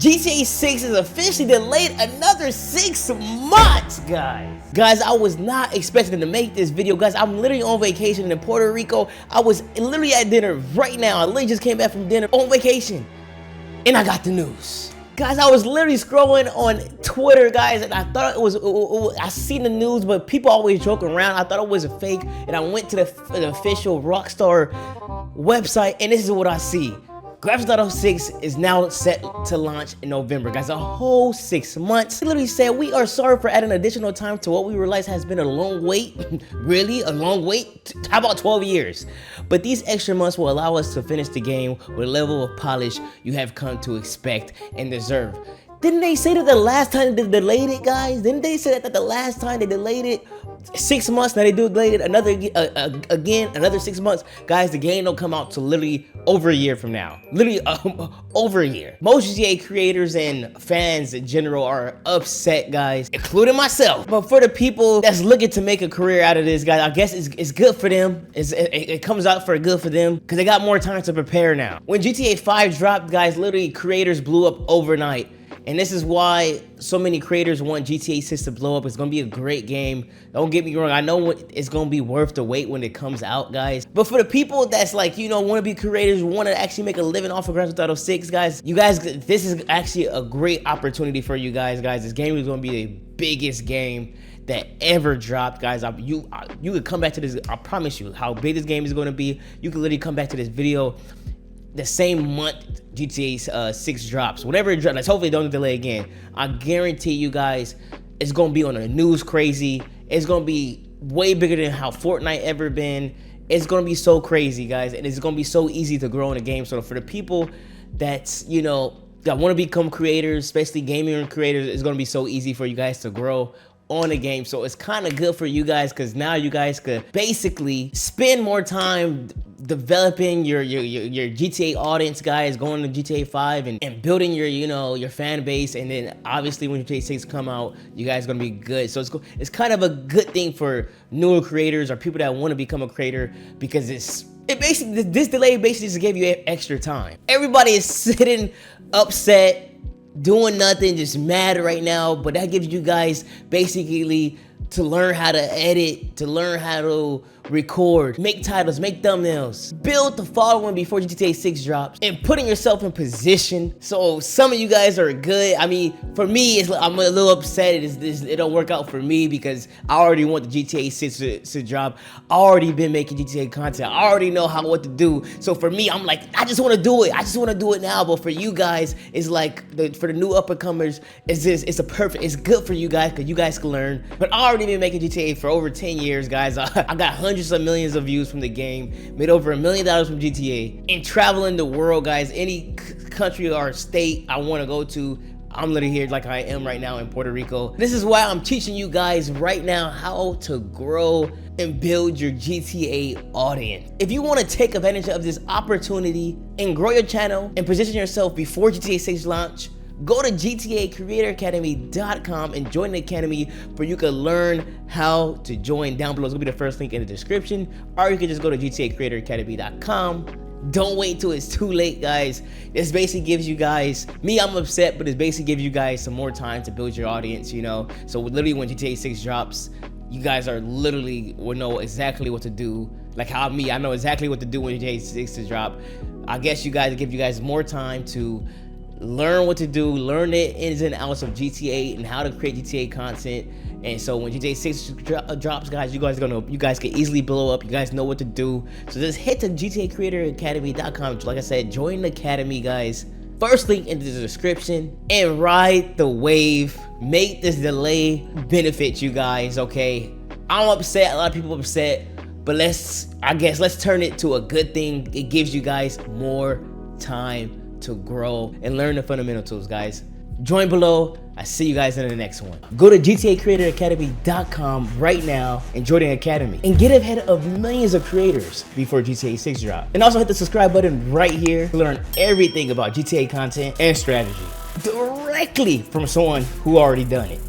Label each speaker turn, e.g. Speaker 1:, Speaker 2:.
Speaker 1: GTA 6 is officially delayed another 6 months, guys. Guys, I was not expecting to make this video, guys. I'm literally on vacation in Puerto Rico. I was literally at dinner right now. I literally just came back from dinner on vacation, and I got the news. Guys, I was literally scrolling on Twitter, guys, and I thought it was I seen the news, but people always joke around. I thought it was a fake, and I went to the official Rockstar website, and this is what I see. Grand Theft Auto 6 is now set to launch in November, guys. A whole 6 months. They literally said, we are sorry for adding additional time to what we realize has been a long wait. Really? A long wait? How about 12 years? But these extra months will allow us to finish the game with a level of polish you have come to expect and deserve. Didn't they say that the last time they delayed it, guys? Didn't they say that the last time they delayed it 6 months? Now they do delay it another 6 months. Guys, the game don't come out till literally over a year from now. Literally over a year. Most GTA creators and fans in general are upset, guys, including myself. But for the people that's looking to make a career out of this, guys, I guess it's good for them. It comes out for good for them because they got more time to prepare now. When GTA 5 dropped, guys, literally creators blew up overnight. And this is why so many creators want GTA 6 to blow up. It's gonna be a great game. Don't get me wrong. I know it's gonna be worth the wait when it comes out, guys. But for the people that's like, you know, want to be creators, want to actually make a living off of Grand Theft Auto 6, guys, this is actually a great opportunity for you guys. This game is gonna be the biggest game that ever dropped, guys. You could come back to this. I promise you how big this game is gonna be. You can literally come back to this video the same month GTA 6 drops, whenever it drops. Let's hopefully don't delay again. I guarantee you guys, it's gonna be on the news crazy. It's gonna be way bigger than how Fortnite ever been. It's gonna be so crazy, guys, and it's gonna be so easy to grow in the game. So for the people that's, you know, that want to become creators, especially gaming creators, it's gonna be so easy for you guys to grow on the game. So it's kind of good for you guys because now you guys could basically spend more time developing your GTA audience, guys, going to GTA 5 and building your fan base. And then obviously when GTA 6 come out, you guys are gonna be good. So it's kind of a good thing for newer creators or people that want to become a creator, because this delay basically just gave you extra time. Everybody is sitting upset, doing nothing, just mad right now, but that gives you guys basically to learn how to edit, to learn how to record, make titles, make thumbnails, build the following before GTA 6 drops, and putting yourself in position. So some of you guys are good. I mean, for me, I'm a little upset. It don't work out for me because I already want the GTA 6 to drop. I already been making GTA content. I already know what to do. So for me, I'm like, I just want to do it. I just want to do it now. But for you guys, it's like for the new up-and-comers, it's good for you guys because you guys can learn. But I already been making GTA for over 10 years, guys. I got hundreds of millions of views from the game, made over $1 million from GTA, and traveling the world, guys. Any country or state I want to go to, I'm literally here like I am right now in Puerto Rico. This is why I'm teaching you guys right now how to grow and build your GTA audience. If you want to take advantage of this opportunity and grow your channel and position yourself before GTA 6 launch, go to GTACreatorAcademy.com and join the academy where you can learn how to join. Down below is gonna be the first link in the description, or you can just go to GTACreatorAcademy.com. Don't wait till it's too late, guys. This basically gives you guys, I'm upset, but it basically gives you guys some more time to build your audience, you know? So literally when GTA 6 drops, you guys will know exactly what to do. Like how I know exactly what to do when GTA 6 is drop. I guess give you guys more time to learn what to do, learn the ins and outs of GTA and how to create GTA content. And so when GTA 6 drops, guys, you guys can easily blow up. You guys know what to do. So just hit to GTACreatorAcademy.com. Like I said, join the academy, guys. First link in the description, and ride the wave. Make this delay benefit you guys, okay? I'm upset, a lot of people are upset, but let's turn it to a good thing. It gives you guys more time to grow and learn the fundamentals, guys. Join below. I see you guys in the next one. Go to GTACreatorAcademy.com right now and join the academy and get ahead of millions of creators before GTA 6 drop. And also hit the subscribe button right here to learn everything about GTA content and strategy directly from someone who already done it.